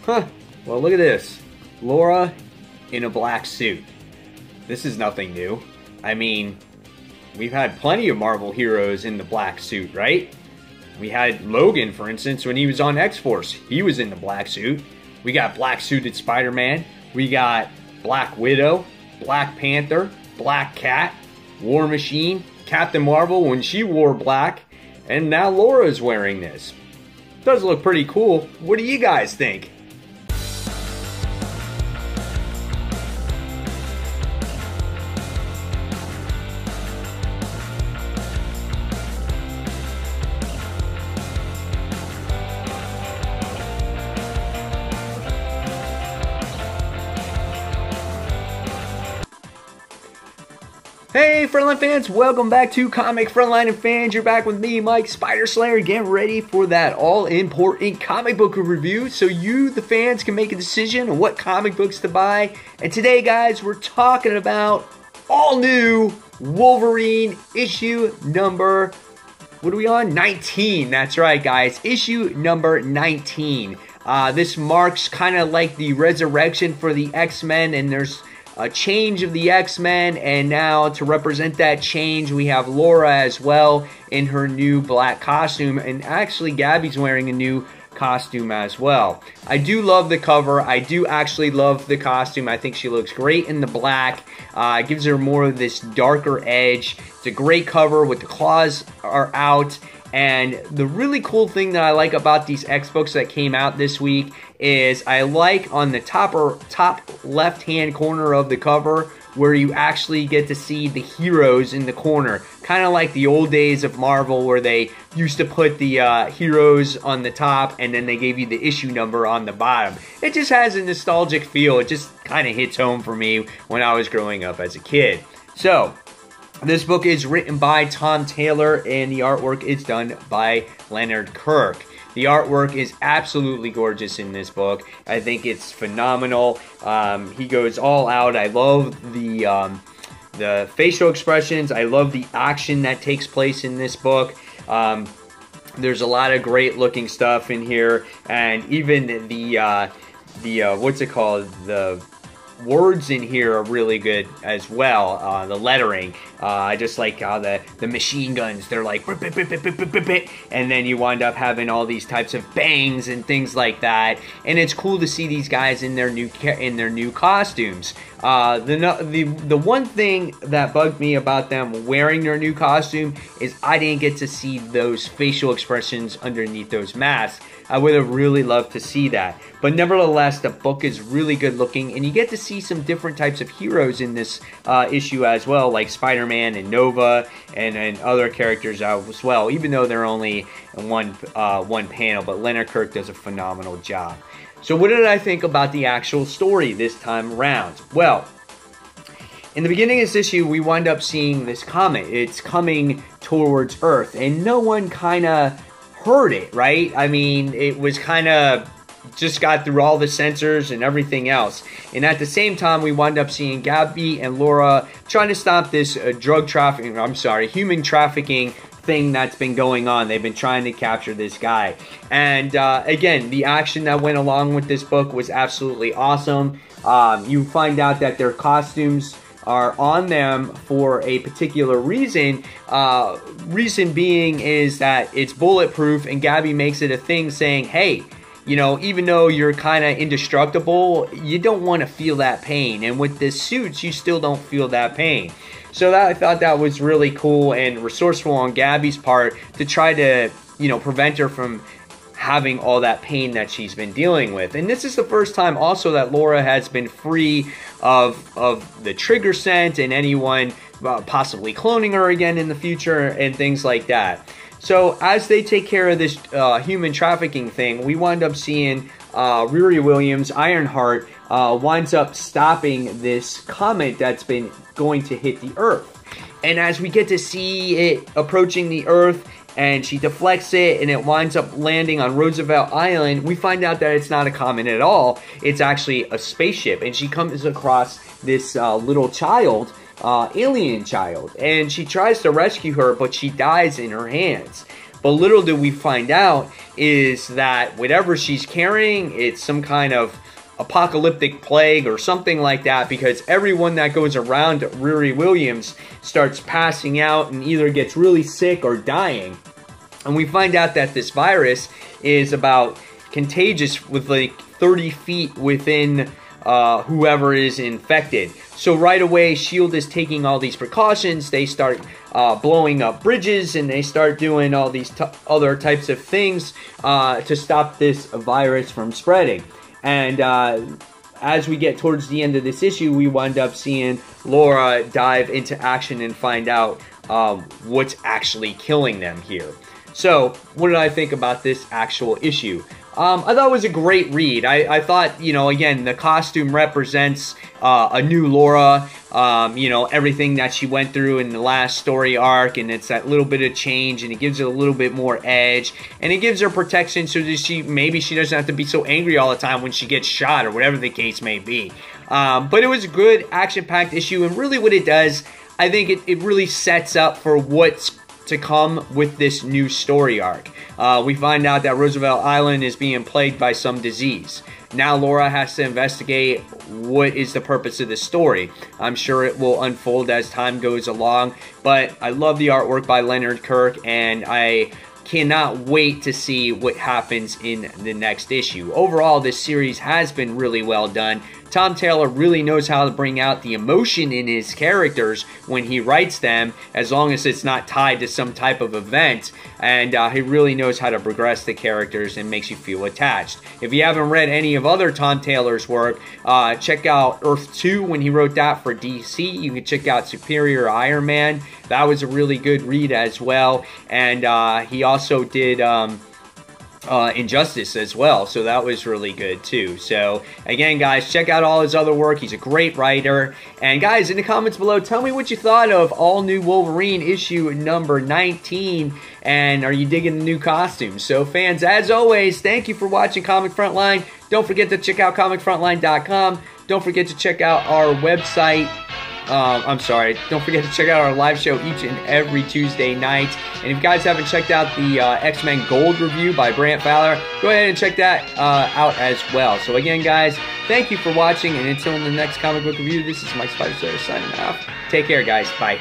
Huh. Well, look at this. Laura in a black suit. This is nothing new. I mean, we've had plenty of Marvel heroes in the black suit, right? We had Logan, for instance, when he was on X-Force. He was in the black suit. We got black-suited Spider-Man. We got Black Widow, Black Panther, Black Cat, War Machine, Captain Marvel when she wore black, and now Laura's wearing this. Does look pretty cool. What do you guys think? Hey Frontline fans, welcome back to Comic Frontline and Fans. You're back with me, Mike Spider Slayer, getting ready for that all-important comic book review so you, the fans, can make a decision on what comic books to buy. And today, guys, we're talking about all-new Wolverine issue number, what are we on? 19. That's right, guys. Issue number 19. This marks kind of like the resurrection for the X-Men, and there's a change of the X-Men, and now to represent that change, we have Laura as well in her new black costume, and actually Gabby's wearing a new costume as well. I do love the cover. I do actually love the costume. I think she looks great in the black. It gives her more of this darker edge. It's a great cover with the claws are out. And the really cool thing that I like about these X books that came out this week is I like on the top left-hand corner of the cover where you actually get to see the heroes in the corner. Kind of like the old days of Marvel where they used to put the heroes on the top and then they gave you the issue number on the bottom. It just has a nostalgic feel. It just kind of hits home for me when I was growing up as a kid. So, this book is written by Tom Taylor, and the artwork is done by Leonard Kirk. The artwork is absolutely gorgeous in this book. I think it's phenomenal. He goes all out. I love the facial expressions. I love the action that takes place in this book. There's a lot of great looking stuff in here, and even the what's it called? The words in here are really good as well. The lettering, I just like how the machine guns, they're like bip, bip, bip, bip, bip, bip, bip, and then you wind up having all these types of bangs and things like that, and it's cool to see these guys in their new costumes. The one thing that bugged me about them wearing their new costume is I didn't get to see those facial expressions underneath those masks. I would have really loved to see that. But nevertheless, the book is really good looking, and you get to see some different types of heroes in this issue as well, like Spider-Man and Nova and other characters as well, even though they're only in one panel. But Leonard Kirk does a phenomenal job. So what did I think about the actual story this time around? Well, in the beginning of this issue, we wind up seeing this comet. It's coming towards Earth, and no one kind of heard it, right? I mean, it was kind of just got through all the sensors and everything else. And at the same time, we wind up seeing Gabby and Laura trying to stop this human trafficking thing that's been going on. They've been trying to capture this guy. And again, the action that went along with this book was absolutely awesome. You find out that their costumes are on them for a particular reason. Reason being is that it's bulletproof, and Gabby makes it a thing saying, hey, you know, even though you're kind of indestructible, you don't want to feel that pain. And with this suits, you still don't feel that pain. So I thought that was really cool and resourceful on Gabby's part to try to, you know, prevent her from having all that pain that she's been dealing with. And this is the first time also that Laura has been free of the trigger scent and anyone possibly cloning her again in the future and things like that. So as they take care of this human trafficking thing, we wind up seeing Riri Williams, Ironheart, winds up stopping this comet that's been going to hit the Earth. And as we get to see it approaching the Earth, and she deflects it, and it winds up landing on Roosevelt Island, we find out that it's not a comet at all. It's actually a spaceship, and she comes across this little child, alien child, and she tries to rescue her, but she dies in her hands. But little do we find out is that whatever she's carrying, it's some kind of apocalyptic plague or something like that, because everyone that goes around Riri Williams starts passing out and either gets really sick or dying. And we find out that this virus is about contagious with like 30 feet within whoever is infected. So right away, S.H.I.E.L.D. is taking all these precautions. They start blowing up bridges, and they start doing all these other types of things to stop this virus from spreading. And as we get towards the end of this issue, we wind up seeing Laura dive into action and find out what's actually killing them here. So, what did I think about this actual issue? I thought it was a great read. I thought, you know, again, the costume represents a new Laura, you know, everything that she went through in the last story arc, and it's that little bit of change, and it gives it a little bit more edge, and it gives her protection so that maybe she doesn't have to be so angry all the time when she gets shot, or whatever the case may be. But it was a good, action-packed issue, and really what it does, I think it really sets up for what's to come with this new story arc. We find out that Roosevelt Island is being plagued by some disease. Now Laura has to investigate what is the purpose of this story. I'm sure it will unfold as time goes along, but I love the artwork by Leonard Kirk, and I cannot wait to see what happens in the next issue. Overall, this series has been really well done. Tom Taylor really knows how to bring out the emotion in his characters when he writes them, as long as it's not tied to some type of event, and he really knows how to progress the characters and makes you feel attached. If you haven't read any of other Tom Taylor's work, check out Earth 2 when he wrote that for DC. You can check out Superior Iron Man. That was a really good read as well, and he also did Injustice as well, so that was really good too. So again, guys, check out all his other work. He's a great writer. And guys, in the comments below, tell me what you thought of all new Wolverine issue number 19, and are you digging the new costumes? So fans, as always, thank you for watching Comic Frontline. Don't forget to check out comicfrontline.com. Don't forget to check out our website. Don't forget to check out our live show each and every Tuesday night. And if you guys haven't checked out the X-Men Gold review by Brant Fowler, go ahead and check that out as well. So again, guys, thank you for watching, and until the next comic book review, this is Mike Spider signing off. Take care, guys. Bye.